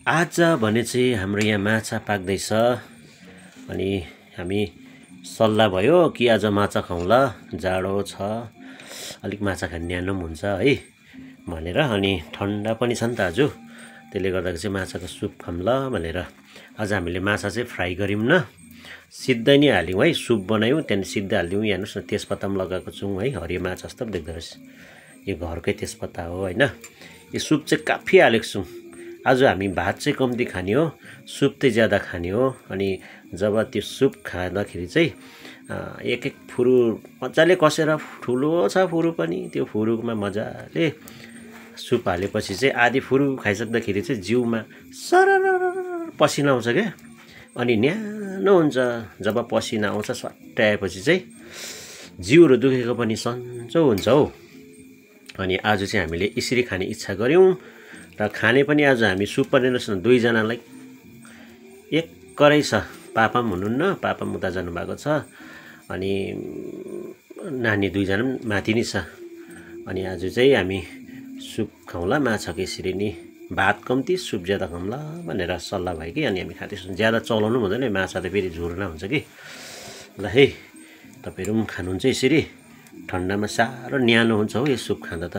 आज भने चाहिँ हाम्रो यहाँ माछा पाक्दैछ अनि हामी सल्लाह भयो कि आज माछा खाउँला, जाडो छ, अलिक माछा खाने न्यानो पनि हुन्छ है भनेर। अनि ठन्डा पनि छ नि त आज, त्यसले गर्दा चाहिँ माछाको सुप खाउँला भनेर आज हामीले माछा चाहिँ फ्राई गऱ्यौँ न, सिधै नै हाल्यौँ है। सुप बनायौँ, त्यहाँदेखि सिधै हालिदिउँ। हेर्नुहोस् न, तेजपत्ता पनि लगाएको छौँ है। हरियो माछा जस्तो पो देख्दो रहेछ, यो घरकै तेजपत्ता हो होइन। यो सुप चाहिँ काफी हालेको छौँ। आज हामी भात चाहिँ कम्ती खाने हो, सुप चाहिँ ज्यादा खाने हो। अनि जब त्यो सुप खाँदाखेरि चाहिँ एक एक फुरु मजाले कसेर, ठुलो छ फुरु पनि, त्यो फुरुमा मजाले सुप हालेपछि चाहिँ आधी फुरु खाइसक्दाखेरि चाहिँ जिउमा सरर पसिना आउँछ क्या, अनि न्यानो हुन्छ। जब पसिना आउँछ सट्याएपछि चाहिँ जिउहरू दुखेको पनि सन्चो हुन्छ हौ। अनि आज चाहिँ हामीले यसरी खाने इच्छा गऱ्यौँ र खाने पनि आज हामी सुप बनाइनुहोस् न, दुईजनालाई एक करै छ। पापा पनि हुनुहुन्न, पापा पनि उता जानुभएको छ, अनि नानी दुईजना पनि माथि नै छ। अनि आज चाहिँ हामी सुप खाउँला माछाको, यसरी नै भात कम्ती सुप ज्यादा खाउँला भनेर सल्लाह भयो कि। अनि हामी खाँदैछौँ। ज्यादा चलाउनु हुँदैन, माछा त फेरि झुर्ना हुन्छ कि। ल है, तपाईँहरू पनि खानुहुन्छ यसरी, ठन्डामा साह्रो न्यानो हुन्छ हो यो सुप खाँदा त।